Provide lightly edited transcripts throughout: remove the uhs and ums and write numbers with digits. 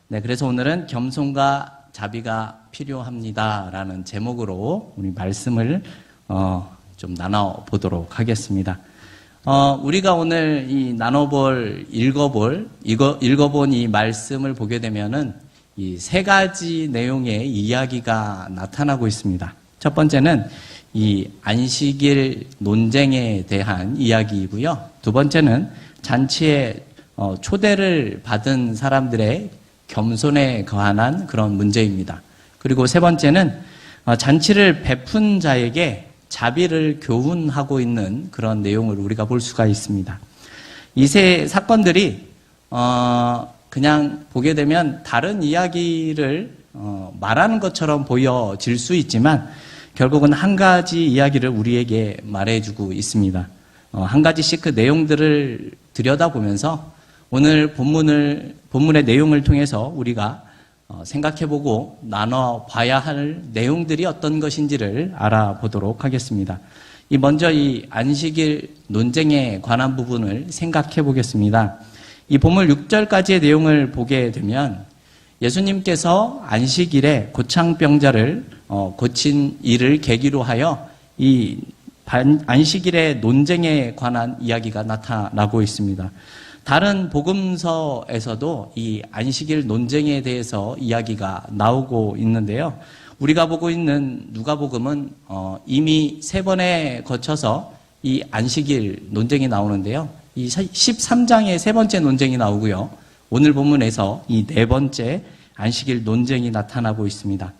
네, 그래서 오늘은 겸손과 자비가 필요합니다라는 제목으로 우리 말씀을 좀 나눠보도록 하겠습니다. 우리가 오늘 읽어본 이 말씀을 보게 되면은 이 세 가지 내용의 이야기가 나타나고 있습니다. 첫 번째는 이 안식일 논쟁에 대한 이야기이고요. 두 번째는 잔치에 초대를 받은 사람들의 겸손에 관한 그런 문제입니다. 그리고 세 번째는 잔치를 베푼 자에게 자비를 교훈하고 있는 그런 내용을 우리가 볼 수가 있습니다. 이 세 사건들이 그냥 보게 되면 다른 이야기를 말하는 것처럼 보여질 수 있지만 결국은 한 가지 이야기를 우리에게 말해주고 있습니다. 한 가지씩 그 내용들을 들여다보면서 오늘 본문의 내용을 통해서 우리가 생각해보고 나눠봐야 할 내용들이 어떤 것인지를 알아보도록 하겠습니다. 먼저 이 안식일 논쟁에 관한 부분을 생각해 보겠습니다. 이 본문 6절까지의 내용을 보게 되면 예수님께서 안식일에 고창병자를 고친 일을 계기로 하여 이 안식일의 논쟁에 관한 이야기가 나타나고 있습니다. 다른 복음서에서도 이 안식일 논쟁에 대해서 이야기가 나오고 있는데요. 우리가 보고 있는 누가복음은 이미 3번에 거쳐서 이 안식일 논쟁이 나오는데요. 이 13장에 3번째 논쟁이 나오고요. 오늘 본문에서 이 4번째 안식일 논쟁이 나타나고 있습니다.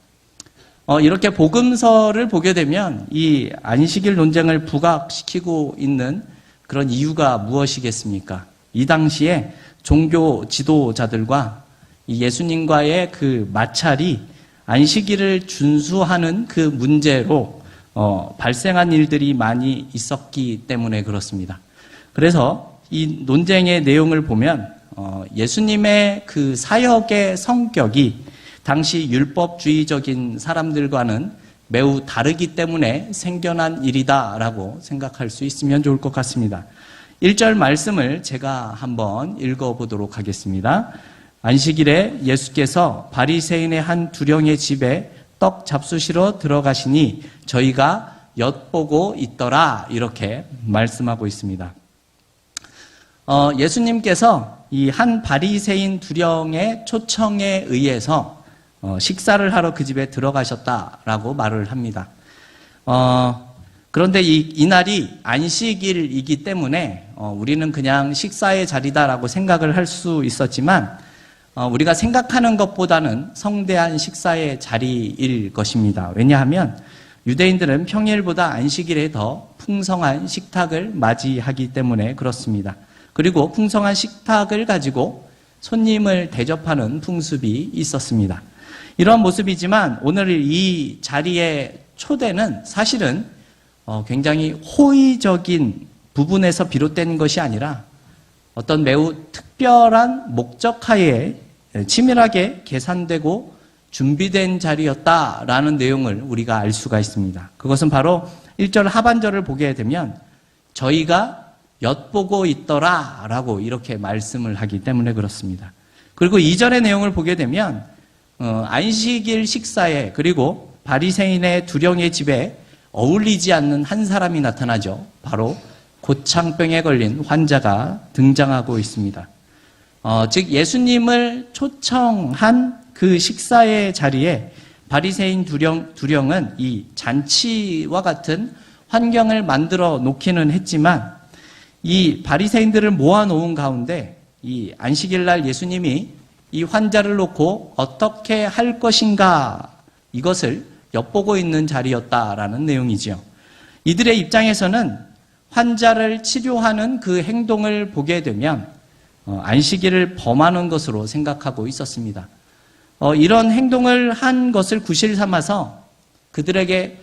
이렇게 복음서를 보게 되면 이 안식일 논쟁을 부각시키고 있는 그런 이유가 무엇이겠습니까? 이 당시에 종교 지도자들과 이 예수님과의 그 마찰이 안식일을 준수하는 그 문제로 발생한 일들이 많이 있었기 때문에 그렇습니다. 그래서 이 논쟁의 내용을 보면 예수님의 그 사역의 성격이 당시 율법주의적인 사람들과는 매우 다르기 때문에 생겨난 일이다라고 생각할 수 있으면 좋을 것 같습니다. 1절 말씀을 제가 한번 읽어보도록 하겠습니다. 안식일에 예수께서 바리새인의 한 두령의 집에 떡 잡수시러 들어가시니 저희가 엿보고 있더라 이렇게 말씀하고 있습니다. 예수님께서 이 한 바리새인 두령의 초청에 의해서 식사를 하러 그 집에 들어가셨다라고 말을 합니다. 그런데 이날이 안식일이기 때문에 우리는 그냥 식사의 자리다라고 생각을 할 수 있었지만 우리가 생각하는 것보다는 성대한 식사의 자리일 것입니다. 왜냐하면 유대인들은 평일보다 안식일에 더 풍성한 식탁을 맞이하기 때문에 그렇습니다. 그리고 풍성한 식탁을 가지고 손님을 대접하는 풍습이 있었습니다. 이런 모습이지만 오늘 이 자리의 초대는 사실은 굉장히 호의적인 부분에서 비롯된 것이 아니라 어떤 매우 특별한 목적하에 치밀하게 계산되고 준비된 자리였다라는 내용을 우리가 알 수가 있습니다. 그것은 바로 1절 하반절을 보게 되면 저희가 엿보고 있더라라고 이렇게 말씀을 하기 때문에 그렇습니다. 그리고 2절의 내용을 보게 되면 안식일 식사에 그리고 바리새인의 두령의 집에 어울리지 않는 한 사람이 나타나죠. 바로 고창병에 걸린 환자가 등장하고 있습니다. 즉 예수님을 초청한 그 식사의 자리에 바리새인 두령은 이 잔치와 같은 환경을 만들어 놓기는 했지만 이 바리새인들을 모아놓은 가운데 이 안식일 날 예수님이 이 환자를 놓고 어떻게 할 것인가 이것을 엿보고 있는 자리였다라는 내용이지요. 이들의 입장에서는 환자를 치료하는 그 행동을 보게 되면 안식일을 범하는 것으로 생각하고 있었습니다. 이런 행동을 한 것을 구실 삼아서 그들에게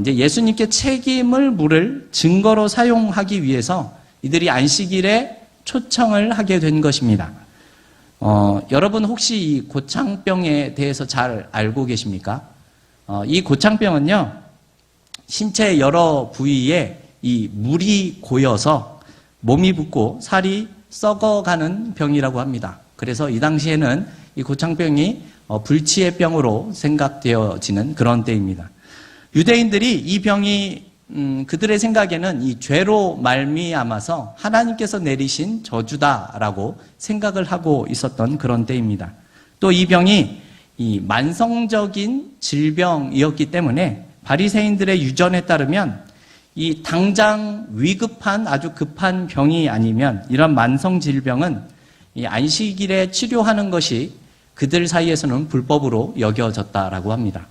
이제 예수님께 책임을 물을 증거로 사용하기 위해서 이들이 안식일에 초청을 하게 된 것입니다. 여러분 혹시 이 고창병에 대해서 잘 알고 계십니까? 이 고창병은요, 신체 여러 부위에 이 물이 고여서 몸이 붓고 살이 썩어가는 병이라고 합니다. 그래서 이 당시에는 이 고창병이 불치의 병으로 생각되어지는 그런 때입니다. 유대인들이 이 병이 그들의 생각에는 이 죄로 말미암아서 하나님께서 내리신 저주다라고 생각을 하고 있었던 그런 때입니다. 또 이 병이 이 만성적인 질병이었기 때문에 바리새인들의 유전에 따르면 이 당장 위급한 아주 급한 병이 아니면 이런 만성 질병은 이 안식일에 치료하는 것이 그들 사이에서는 불법으로 여겨졌다라고 합니다.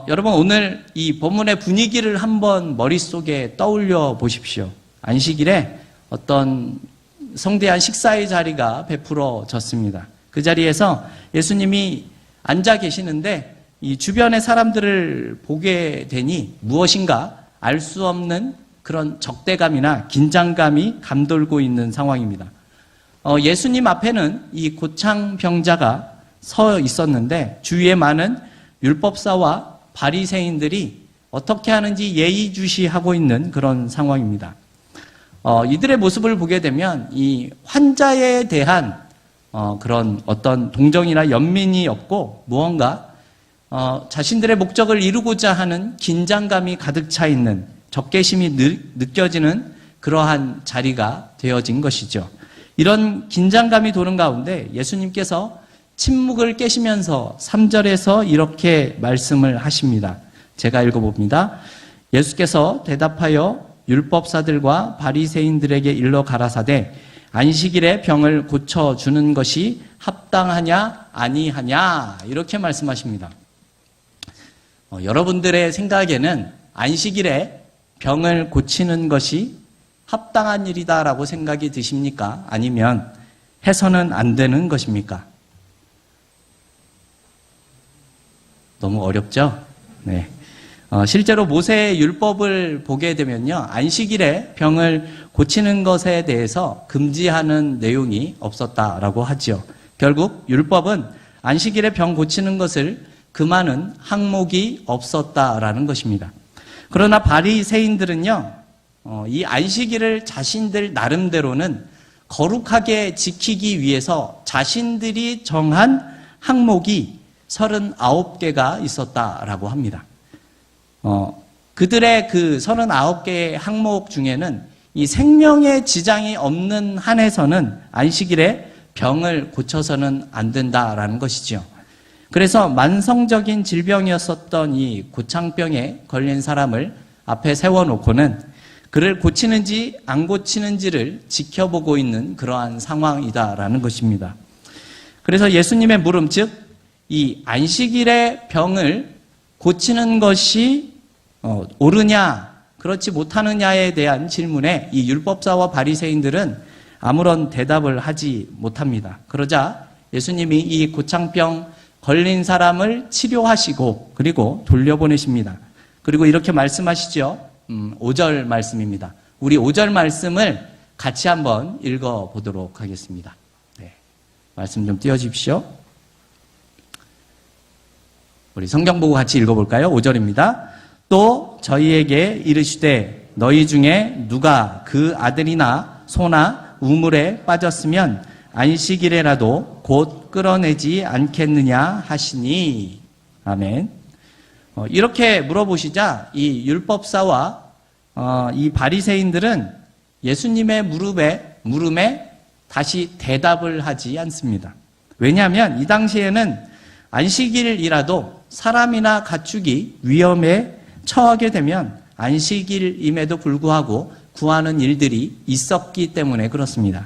여러분 오늘 이 본문의 분위기를 한번 머릿속에 떠올려 보십시오. 안식일에 어떤 성대한 식사의 자리가 베풀어졌습니다. 그 자리에서 예수님이 앉아 계시는데 이 주변의 사람들을 보게 되니 무엇인가 알 수 없는 그런 적대감이나 긴장감이 감돌고 있는 상황입니다. 예수님 앞에는 이 고창병자가 서 있었는데 주위에 많은 율법사와 바리새인들이 어떻게 하는지 예의주시하고 있는 그런 상황입니다. 이들의 모습을 보게 되면 이 환자에 대한 그런 어떤 동정이나 연민이 없고 무언가 자신들의 목적을 이루고자 하는 긴장감이 가득 차 있는 적개심이 느껴지는 그러한 자리가 되어진 것이죠. 이런 긴장감이 도는 가운데 예수님께서 침묵을 깨시면서 3절에서 이렇게 말씀을 하십니다. 제가 읽어봅니다. 예수께서 대답하여 율법사들과 바리새인들에게 일러 가라사대 안식일에 병을 고쳐주는 것이 합당하냐 아니하냐 이렇게 말씀하십니다. 여러분들의 생각에는 안식일에 병을 고치는 것이 합당한 일이다라고 생각이 드십니까? 아니면 해서는 안 되는 것입니까? 너무 어렵죠? 네. 실제로 모세의 율법을 보게 되면요. 안식일에 병을 고치는 것에 대해서 금지하는 내용이 없었다라고 하죠. 결국 율법은 안식일에 병 고치는 것을 금하는 항목이 없었다라는 것입니다. 그러나 바리새인들은요. 이 안식일을 자신들 나름대로는 거룩하게 지키기 위해서 자신들이 정한 항목이 39개가 있었다라고 합니다. 그들의 그 39개의 항목 중에는 이 생명에 지장이 없는 한에서는 안식일에 병을 고쳐서는 안 된다라는 것이죠. 그래서 만성적인 질병이었었던 이 고창병에 걸린 사람을 앞에 세워놓고는 그를 고치는지 안 고치는지를 지켜보고 있는 그러한 상황이다라는 것입니다. 그래서 예수님의 물음, 즉 이 안식일의 병을 고치는 것이 옳으냐 그렇지 못하느냐에 대한 질문에 이 율법사와 바리새인들은 아무런 대답을 하지 못합니다. 그러자 예수님이 이 고창병 걸린 사람을 치료하시고 그리고 돌려보내십니다. 그리고 이렇게 말씀하시죠. 5절 말씀입니다. 우리 5절 말씀을 같이 한번 읽어보도록 하겠습니다. 네, 말씀 좀 띄워주십시오. 우리 성경 보고 같이 읽어볼까요? 5절입니다. 또 저희에게 이르시되 너희 중에 누가 그 아들이나 소나 우물에 빠졌으면 안식일에라도 곧 끌어내지 않겠느냐 하시니. 아멘. 이렇게 물어보시자 이 율법사와 이 바리새인들은 예수님의 물음에 다시 대답을 하지 않습니다. 왜냐하면 이 당시에는 안식일이라도 사람이나 가축이 위험에 처하게 되면 안식일임에도 불구하고 구하는 일들이 있었기 때문에 그렇습니다.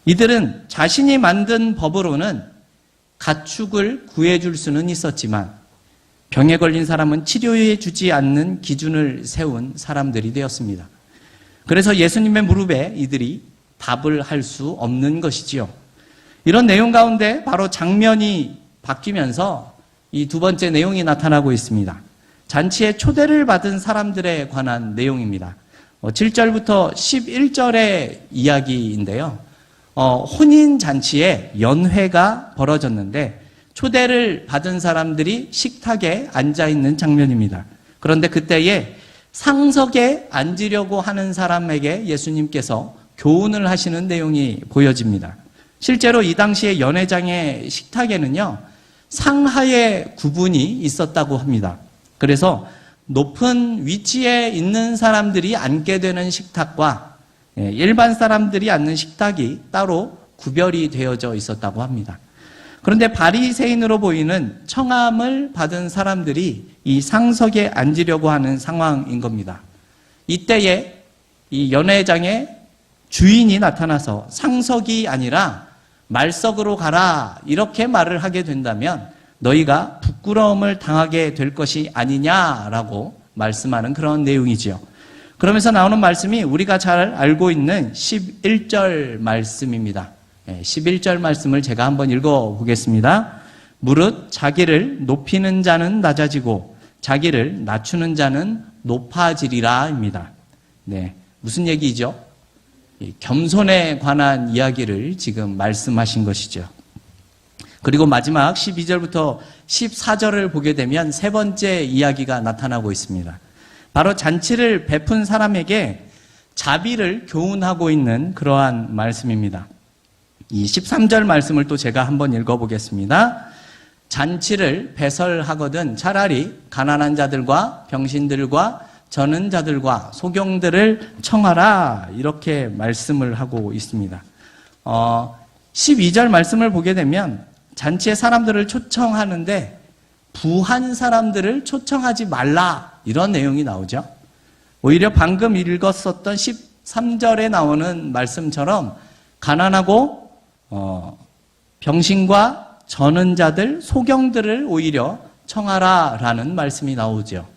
이들은 자신이 만든 법으로는 가축을 구해줄 수는 있었지만 병에 걸린 사람은 치료해 주지 않는 기준을 세운 사람들이 되었습니다. 그래서 예수님의 무릎에 이들이 답을 할 수 없는 것이지요. 이런 내용 가운데 바로 장면이 바뀌면서 이 두 번째 내용이 나타나고 있습니다. 잔치에 초대를 받은 사람들에 관한 내용입니다. 7절부터 11절의 이야기인데요. 혼인잔치에 연회가 벌어졌는데 초대를 받은 사람들이 식탁에 앉아있는 장면입니다. 그런데 그때에 상석에 앉으려고 하는 사람에게 예수님께서 교훈을 하시는 내용이 보여집니다. 실제로 이 당시에 연회장의 식탁에는요, 상하의 구분이 있었다고 합니다. 그래서 높은 위치에 있는 사람들이 앉게 되는 식탁과 일반 사람들이 앉는 식탁이 따로 구별이 되어져 있었다고 합니다. 그런데 바리새인으로 보이는 청함을 받은 사람들이 이 상석에 앉으려고 하는 상황인 겁니다. 이때에 이 연회장의 주인이 나타나서 상석이 아니라 말석으로 가라 이렇게 말을 하게 된다면 너희가 부끄러움을 당하게 될 것이 아니냐라고 말씀하는 그런 내용이지요. 그러면서 나오는 말씀이 우리가 잘 알고 있는 11절 말씀입니다. 11절 말씀을 제가 한번 읽어보겠습니다. 무릇 자기를 높이는 자는 낮아지고 자기를 낮추는 자는 높아지리라 입니다. 네, 무슨 얘기죠? 겸손에 관한 이야기를 지금 말씀하신 것이죠. 그리고 마지막 12절부터 14절을 보게 되면 세 번째 이야기가 나타나고 있습니다. 바로 잔치를 베푼 사람에게 자비를 교훈하고 있는 그러한 말씀입니다. 이 13절 말씀을 또 제가 한번 읽어보겠습니다. 잔치를 배설하거든 차라리 가난한 자들과 병신들과 저는 자들과 소경들을 청하라 이렇게 말씀을 하고 있습니다. 12절 말씀을 보게 되면 잔치에 사람들을 초청하는데 부한 사람들을 초청하지 말라 이런 내용이 나오죠. 오히려 방금 읽었었던 13절에 나오는 말씀처럼 가난하고 병신과 저는 자들, 소경들을 오히려 청하라라는 말씀이 나오죠.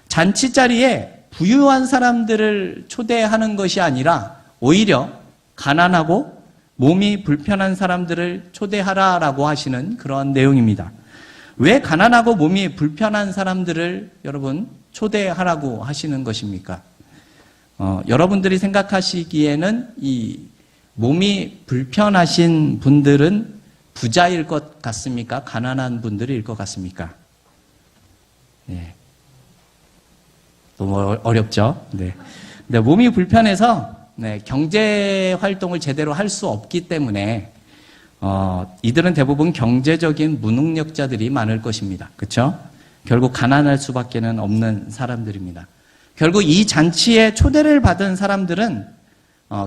잔치 자리에 부유한 사람들을 초대하는 것이 아니라 오히려 가난하고 몸이 불편한 사람들을 초대하라라고 하시는 그런 내용입니다. 왜 가난하고 몸이 불편한 사람들을 여러분 초대하라고 하시는 것입니까? 여러분들이 생각하시기에는 이 몸이 불편하신 분들은 부자일 것 같습니까? 가난한 분들일 것 같습니까? 네. 너무 어렵죠? 네. 근데 몸이 불편해서 경제 활동을 제대로 할 수 없기 때문에 이들은 대부분 경제적인 무능력자들이 많을 것입니다. 그렇죠? 결국 가난할 수밖에는 없는 사람들입니다. 결국 이 잔치에 초대를 받은 사람들은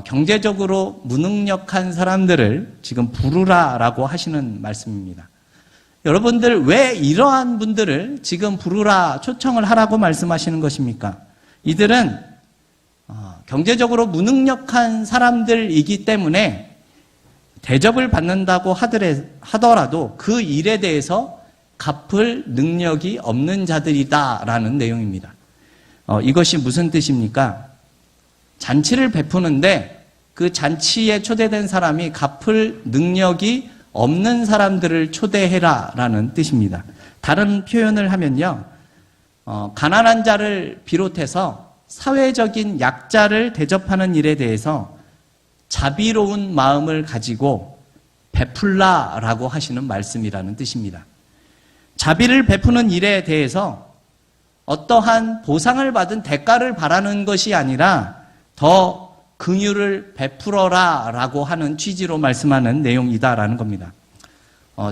경제적으로 무능력한 사람들을 지금 부르라라고 하시는 말씀입니다. 여러분들 왜 이러한 분들을 지금 부르라 초청을 하라고 말씀하시는 것입니까? 이들은 경제적으로 무능력한 사람들이기 때문에 대접을 받는다고 하더라도 그 일에 대해서 갚을 능력이 없는 자들이다라는 내용입니다. 이것이 무슨 뜻입니까? 잔치를 베푸는데 그 잔치에 초대된 사람이 갚을 능력이 없는 사람들을 초대해라라는 뜻입니다. 다른 표현을 하면요, 가난한 자를 비롯해서 사회적인 약자를 대접하는 일에 대해서 자비로운 마음을 가지고 베풀라라고 하시는 말씀이라는 뜻입니다. 자비를 베푸는 일에 대해서 어떠한 보상을 받은 대가를 바라는 것이 아니라 더 긍휼을 베풀어라라고 하는 취지로 말씀하는 내용이다라는 겁니다.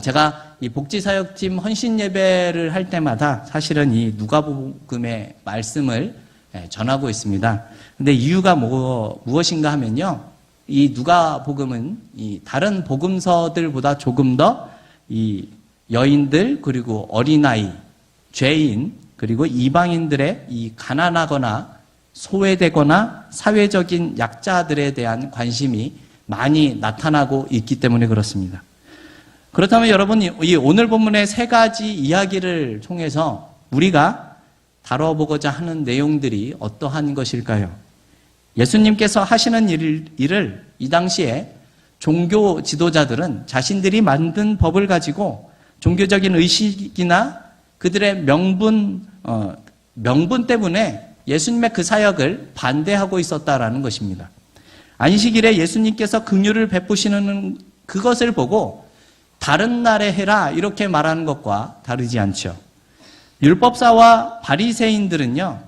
제가 이 복지사역팀 헌신 예배를 할 때마다 사실은 이 누가복음의 말씀을 전하고 있습니다. 근데 이유가 무엇인가 하면요, 이 누가복음은 이 다른 복음서들보다 조금 더 이 여인들 그리고 어린아이, 죄인 그리고 이방인들의 이 가난하거나 소외되거나 사회적인 약자들에 대한 관심이 많이 나타나고 있기 때문에 그렇습니다. 그렇다면 여러분, 이 오늘 본문의 세 가지 이야기를 통해서 우리가 다뤄보고자 하는 내용들이 어떠한 것일까요? 예수님께서 하시는 일을 이 당시에 종교 지도자들은 자신들이 만든 법을 가지고 종교적인 의식이나 그들의 명분 때문에 예수님의 그 사역을 반대하고 있었다라는 것입니다. 안식일에 예수님께서 긍휼을 베푸시는 그것을 보고 다른 날에 해라 이렇게 말하는 것과 다르지 않죠. 율법사와 바리새인들은요,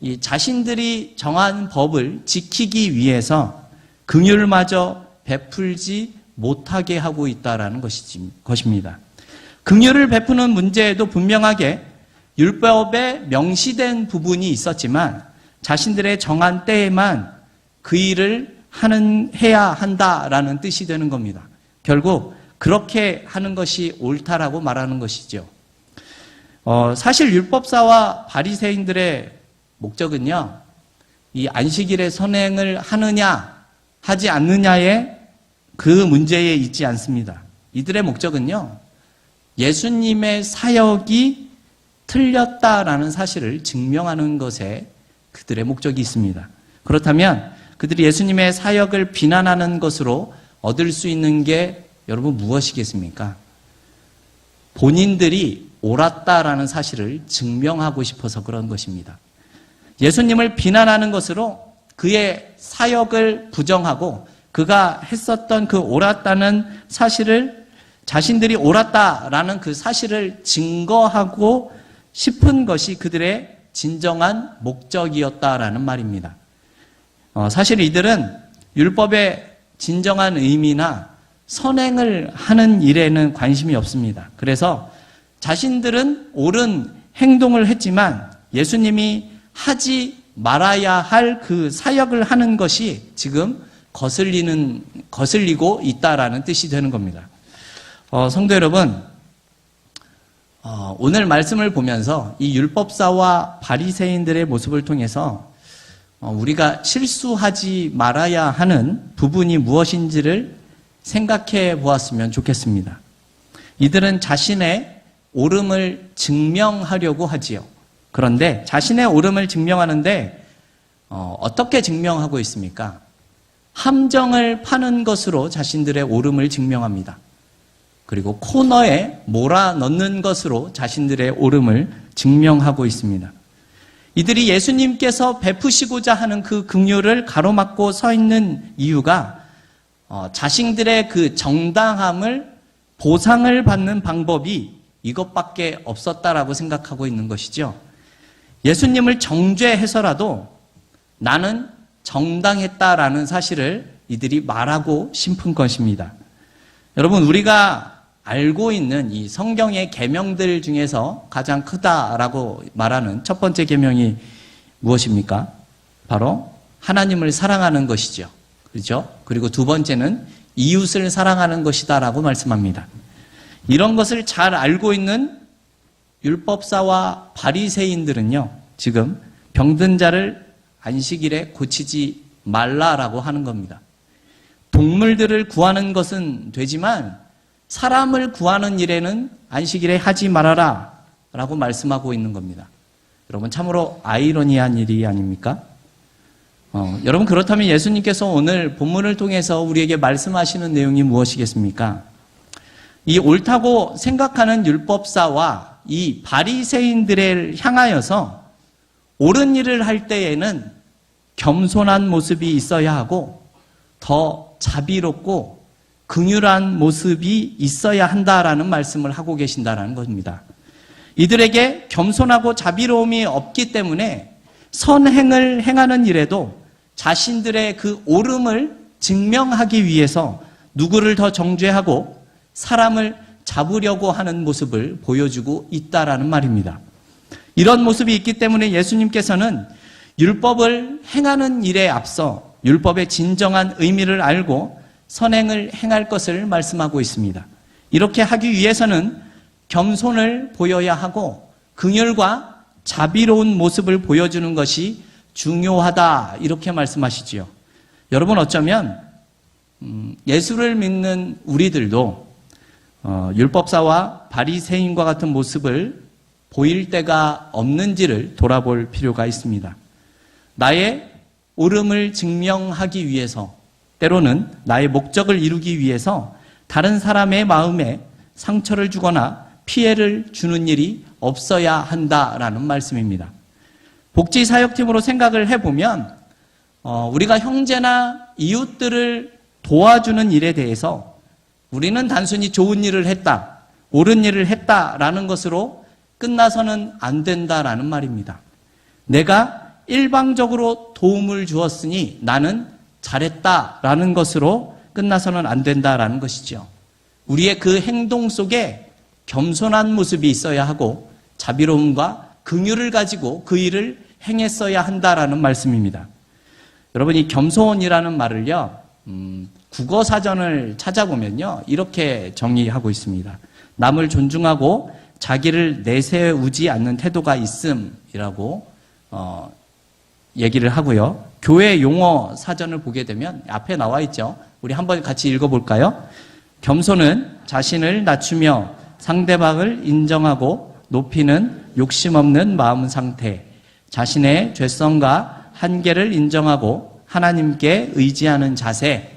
이 자신들이 정한 법을 지키기 위해서 긍휼마저 베풀지 못하게 하고 있다라는 것입니다. 긍휼을 베푸는 문제에도 분명하게 율법에 명시된 부분이 있었지만 자신들의 정한 때에만 그 일을 해야 한다라는 뜻이 되는 겁니다. 결국 그렇게 하는 것이 옳다라고 말하는 것이죠. 사실 율법사와 바리새인들의 목적은요, 이 안식일의 선행을 하느냐 하지 않느냐의 그 문제에 있지 않습니다. 이들의 목적은요, 예수님의 사역이 틀렸다라는 사실을 증명하는 것에 그들의 목적이 있습니다. 그렇다면 그들이 예수님의 사역을 비난하는 것으로 얻을 수 있는 게 여러분 무엇이겠습니까? 본인들이 옳았다라는 사실을 증명하고 싶어서 그런 것입니다. 예수님을 비난하는 것으로 그의 사역을 부정하고 그가 했었던 그 옳았다는 사실을, 자신들이 옳았다라는 그 사실을 증거하고 싶은 것이 그들의 진정한 목적이었다라는 말입니다. 사실 이들은 율법의 진정한 의미나 선행을 하는 일에는 관심이 없습니다. 그래서 자신들은 옳은 행동을 했지만 예수님이 하지 말아야 할 그 사역을 하는 것이 지금 거슬리고 있다라는 뜻이 되는 겁니다. 성도 여러분, 오늘 말씀을 보면서 이 율법사와 바리새인들의 모습을 통해서 우리가 실수하지 말아야 하는 부분이 무엇인지를 생각해 보았으면 좋겠습니다. 이들은 자신의 옳음을 증명하려고 하지요. 그런데 자신의 옳음을 증명하는데 어떻게 증명하고 있습니까? 함정을 파는 것으로 자신들의 옳음을 증명합니다. 그리고 코너에 몰아넣는 것으로 자신들의 옳음을 증명하고 있습니다. 이들이 예수님께서 베푸시고자 하는 그 긍휼을 가로막고 서 있는 이유가 자신들의 그 정당함을 보상을 받는 방법이 이것밖에 없었다라고 생각하고 있는 것이죠. 예수님을 정죄해서라도 나는 정당했다라는 사실을 이들이 말하고 싶은 것입니다. 여러분, 우리가 알고 있는 이 성경의 계명들 중에서 가장 크다라고 말하는 첫 번째 계명이 무엇입니까? 바로 하나님을 사랑하는 것이죠. 그렇죠? 그리고 두 번째는 이웃을 사랑하는 것이다라고 말씀합니다. 이런 것을 잘 알고 있는 율법사와 바리새인들은요, 지금 병든 자를 안식일에 고치지 말라라고 하는 겁니다. 동물들을 구하는 것은 되지만 사람을 구하는 일에는 안식일에 하지 말아라 라고 말씀하고 있는 겁니다. 여러분, 참으로 아이러니한 일이 아닙니까? 여러분, 그렇다면 예수님께서 오늘 본문을 통해서 우리에게 말씀하시는 내용이 무엇이겠습니까? 이 옳다고 생각하는 율법사와 이 바리새인들을 향하여서 옳은 일을 할 때에는 겸손한 모습이 있어야 하고 더 자비롭고 긍휼한 모습이 있어야 한다라는 말씀을 하고 계신다는 겁니다. 이들에게 겸손하고 자비로움이 없기 때문에 선행을 행하는 일에도 자신들의 그 옳음을 증명하기 위해서 누구를 더 정죄하고 사람을 잡으려고 하는 모습을 보여주고 있다라는 말입니다. 이런 모습이 있기 때문에 예수님께서는 율법을 행하는 일에 앞서 율법의 진정한 의미를 알고 선행을 행할 것을 말씀하고 있습니다. 이렇게 하기 위해서는 겸손을 보여야 하고 긍휼과 자비로운 모습을 보여주는 것이 중요하다, 이렇게 말씀하시지요. 여러분, 어쩌면 예수를 믿는 우리들도 율법사와 바리새인과 같은 모습을 보일 때가 없는지를 돌아볼 필요가 있습니다. 나의 옳음을 증명하기 위해서, 때로는 나의 목적을 이루기 위해서 다른 사람의 마음에 상처를 주거나 피해를 주는 일이 없어야 한다라는 말씀입니다. 복지사역팀으로 생각을 해보면 우리가 형제나 이웃들을 도와주는 일에 대해서 우리는 단순히 좋은 일을 했다, 옳은 일을 했다라는 것으로 끝나서는 안 된다라는 말입니다. 내가 일방적으로 도움을 주었으니 나는 잘했다라는 것으로 끝나서는 안 된다라는 것이죠. 우리의 그 행동 속에 겸손한 모습이 있어야 하고 자비로움과 긍휼을 가지고 그 일을 행했어야 한다라는 말씀입니다. 여러분, 이 겸손이라는 말을요, 국어 사전을 찾아보면요, 이렇게 정의하고 있습니다. 남을 존중하고 자기를 내세우지 않는 태도가 있음이라고 얘기를 하고요. 교회 용어 사전을 보게 되면 앞에 나와 있죠. 우리 한번 같이 읽어볼까요? 겸손은 자신을 낮추며 상대방을 인정하고 높이는 욕심 없는 마음 상태, 자신의 죄성과 한계를 인정하고 하나님께 의지하는 자세,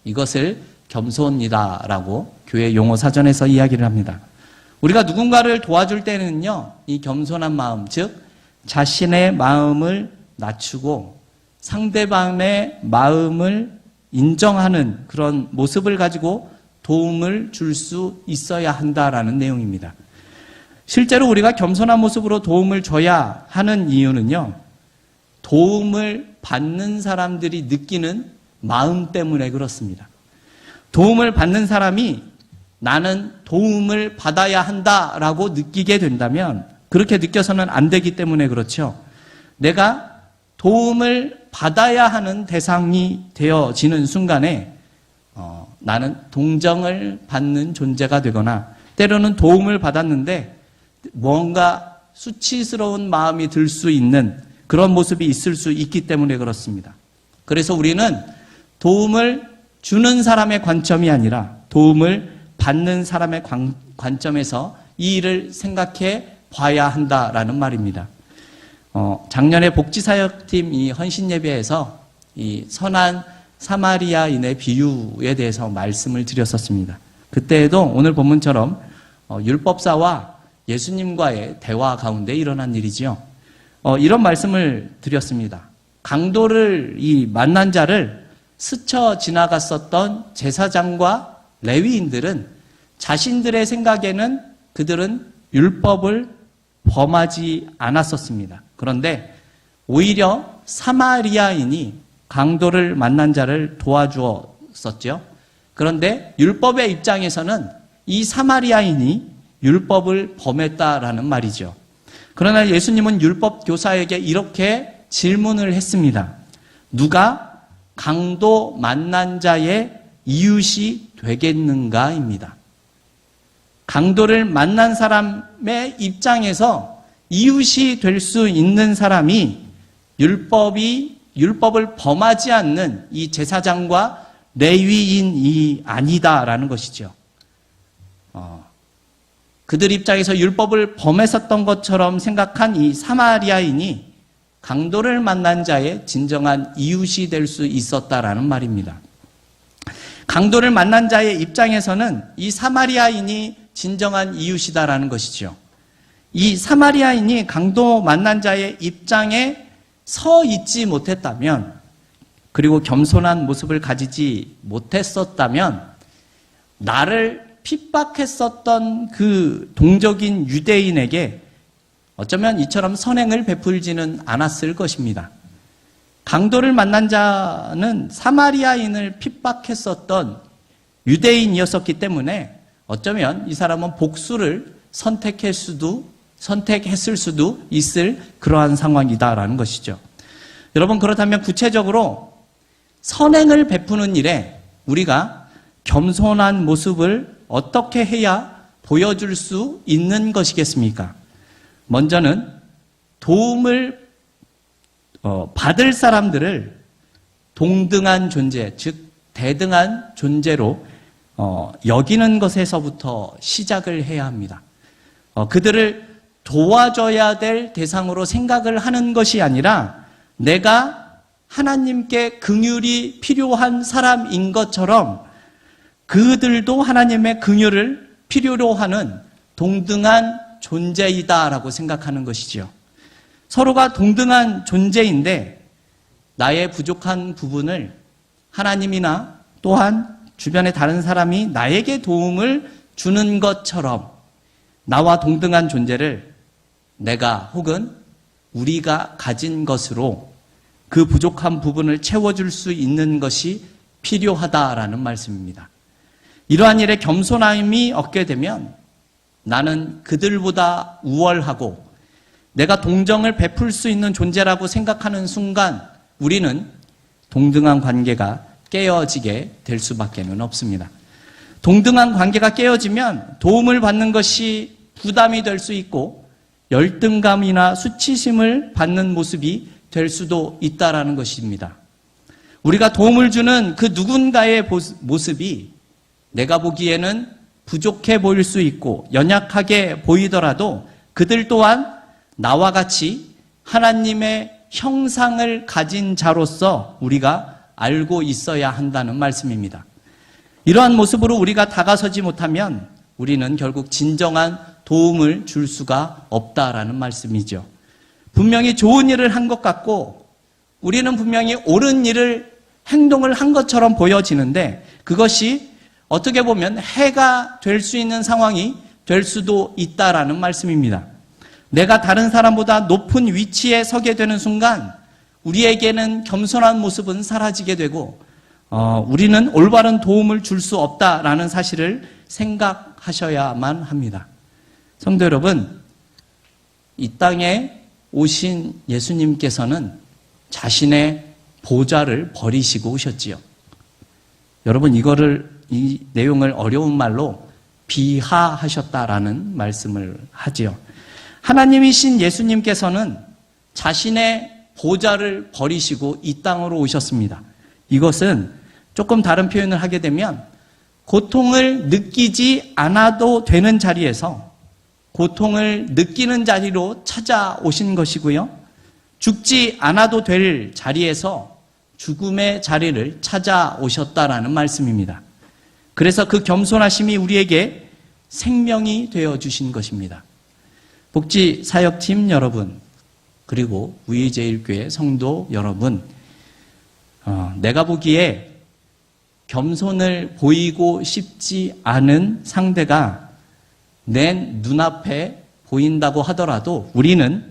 이것을 겸손이다라고 교회 용어 사전에서 이야기를 합니다. 우리가 누군가를 도와줄 때는요, 이 겸손한 마음, 즉 자신의 마음을 낮추고 상대방의 마음을 인정하는 그런 모습을 가지고 도움을 줄 수 있어야 한다라는 내용입니다. 실제로 우리가 겸손한 모습으로 도움을 줘야 하는 이유는요, 도움을 받는 사람들이 느끼는 마음 때문에 그렇습니다. 도움을 받는 사람이 나는 도움을 받아야 한다라고 느끼게 된다면 그렇게 느껴서는 안 되기 때문에 그렇죠. 내가 도움을 받아야 하는 대상이 되어지는 순간에 나는 동정을 받는 존재가 되거나 때로는 도움을 받았는데 뭔가 수치스러운 마음이 들 수 있는 그런 모습이 있을 수 있기 때문에 그렇습니다. 그래서 우리는 도움을 주는 사람의 관점이 아니라 도움을 받는 사람의 관점에서 이 일을 생각해 봐야 한다라는 말입니다. 작년에 복지사역팀 이 헌신예배에서 이 선한 사마리아인의 비유에 대해서 말씀을 드렸었습니다. 그때에도 오늘 본문처럼 율법사와 예수님과의 대화 가운데 일어난 일이지요. 이런 말씀을 드렸습니다. 강도를 이 만난 자를 스쳐 지나갔었던 제사장과 레위인들은 자신들의 생각에는 그들은 율법을 범하지 않았었습니다. 그런데 오히려 사마리아인이 강도를 만난 자를 도와주었었죠. 그런데 율법의 입장에서는 이 사마리아인이 율법을 범했다라는 말이죠. 그러나 예수님은 율법 교사에게 이렇게 질문을 했습니다. 누가 강도 만난 자의 이웃이 되겠는가입니다. 강도를 만난 사람의 입장에서 이웃이 될 수 있는 사람이 율법을 범하지 않는 이 제사장과 레위인이 아니다라는 것이죠. 그들 입장에서 율법을 범했었던 것처럼 생각한 이 사마리아인이 강도를 만난 자의 진정한 이웃이 될 수 있었다라는 말입니다. 강도를 만난 자의 입장에서는 이 사마리아인이 진정한 이웃이다라는 것이죠. 이 사마리아인이 강도 만난 자의 입장에 서 있지 못했다면, 그리고 겸손한 모습을 가지지 못했었다면 나를 핍박했었던 그 동족인 유대인에게 어쩌면 이처럼 선행을 베풀지는 않았을 것입니다. 강도를 만난 자는 사마리아인을 핍박했었던 유대인이었었기 때문에 어쩌면 이 사람은 복수를 선택했을 수도 있을 그러한 상황이다라는 것이죠. 여러분, 그렇다면 구체적으로 선행을 베푸는 일에 우리가 겸손한 모습을 어떻게 해야 보여줄 수 있는 것이겠습니까? 먼저는 도움을 받을 사람들을 동등한 존재, 즉 대등한 존재로 여기는 것에서부터 시작을 해야 합니다. 그들을 도와줘야 될 대상으로 생각을 하는 것이 아니라 내가 하나님께 긍휼이 필요한 사람인 것처럼 그들도 하나님의 긍휼을 필요로 하는 동등한 존재이다라고 생각하는 것이죠. 서로가 동등한 존재인데 나의 부족한 부분을 하나님이나 또한 주변의 다른 사람이 나에게 도움을 주는 것처럼 나와 동등한 존재를 내가 혹은 우리가 가진 것으로 그 부족한 부분을 채워줄 수 있는 것이 필요하다라는 말씀입니다. 이러한 일에 겸손함이 없게 되면 나는 그들보다 우월하고 내가 동정을 베풀 수 있는 존재라고 생각하는 순간 우리는 동등한 관계가 깨어지게 될 수밖에는 없습니다. 동등한 관계가 깨어지면 도움을 받는 것이 부담이 될 수 있고 열등감이나 수치심을 받는 모습이 될 수도 있다라는 것입니다. 우리가 도움을 주는 그 누군가의 모습이 내가 보기에는 부족해 보일 수 있고 연약하게 보이더라도 그들 또한 나와 같이 하나님의 형상을 가진 자로서 우리가 알고 있어야 한다는 말씀입니다. 이러한 모습으로 우리가 다가서지 못하면 우리는 결국 진정한 도움을 줄 수가 없다라는 말씀이죠. 분명히 좋은 일을 한 것 같고 우리는 분명히 옳은 행동을 한 것처럼 보여지는데 그것이 어떻게 보면 해가 될 수 있는 상황이 될 수도 있다라는 말씀입니다. 내가 다른 사람보다 높은 위치에 서게 되는 순간 우리에게는 겸손한 모습은 사라지게 되고 우리는 올바른 도움을 줄 수 없다라는 사실을 생각하셔야만 합니다. 성도 여러분, 이 땅에 오신 예수님께서는 자신의 보좌를 버리시고 오셨지요. 여러분 이 내용을 어려운 말로 비하하셨다라는 말씀을 하지요. 하나님이신 예수님께서는 자신의 보좌를 버리시고 이 땅으로 오셨습니다. 이것은 조금 다른 표현을 하게 되면 고통을 느끼지 않아도 되는 자리에서 고통을 느끼는 자리로 찾아오신 것이고요. 죽지 않아도 될 자리에서 죽음의 자리를 찾아오셨다라는 말씀입니다. 그래서 그 겸손하심이 우리에게 생명이 되어주신 것입니다. 복지사역팀 여러분, 그리고 우이제일교회 성도 여러분, 내가 보기에 겸손을 보이고 싶지 않은 상대가 내 눈앞에 보인다고 하더라도 우리는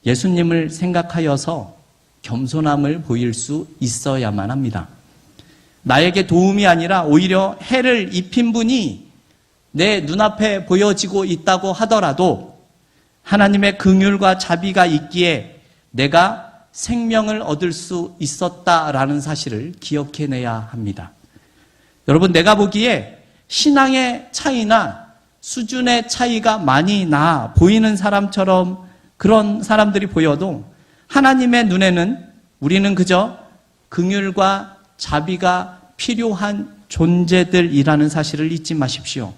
예수님을 생각하여서 겸손함을 보일 수 있어야만 합니다. 나에게 도움이 아니라 오히려 해를 입힌 분이 내 눈앞에 보여지고 있다고 하더라도 하나님의 긍휼과 자비가 있기에 내가 생명을 얻을 수 있었다라는 사실을 기억해내야 합니다. 여러분, 내가 보기에 신앙의 차이나 수준의 차이가 많이 나 보이는 사람처럼 그런 사람들이 보여도 하나님의 눈에는 우리는 그저 긍휼과 자비가 필요한 존재들이라는 사실을 잊지 마십시오.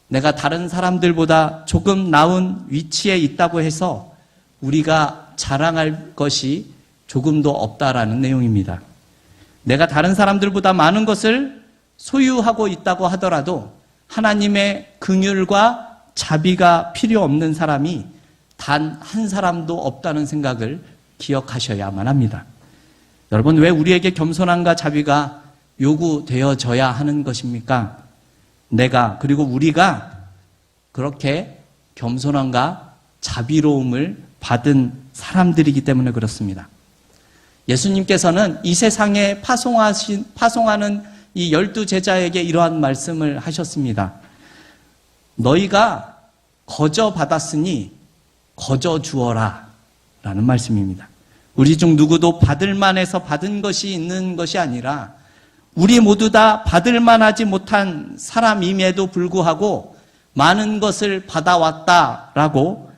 내가 다른 사람들보다 조금 나은 위치에 있다고 해서 우리가 자랑할 것이 조금도 없다라는 내용입니다. 내가 다른 사람들보다 많은 것을 소유하고 있다고 하더라도 하나님의 긍휼과 자비가 필요 없는 사람이 단 한 사람도 없다는 생각을 기억하셔야만 합니다. 여러분, 왜 우리에게 겸손함과 자비가 요구되어져야 하는 것입니까? 그리고 우리가 그렇게 겸손함과 자비로움을 받은 사람들이기 때문에 그렇습니다. 예수님께서는 이 세상에 파송하는 이 12제자에게 이러한 말씀을 하셨습니다. 너희가 거저 받았으니 거저 주어라 라는 말씀입니다. 우리 중 누구도 받을 만해서 받은 것이 있는 것이 아니라 우리 모두 다 받을 만하지 못한 사람임에도 불구하고 많은 것을 받아왔다라고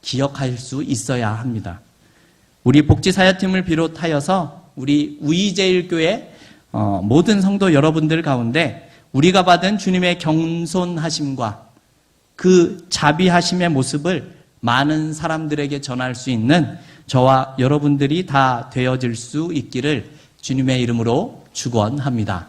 기억할 수 있어야 합니다. 우리 복지사역팀을 비롯하여서 우리 우이제일교회 모든 성도 여러분들 가운데 우리가 받은 주님의 겸손하심과 그 자비하심의 모습을 많은 사람들에게 전할 수 있는 저와 여러분들이 다 되어질 수 있기를 주님의 이름으로 축원합니다.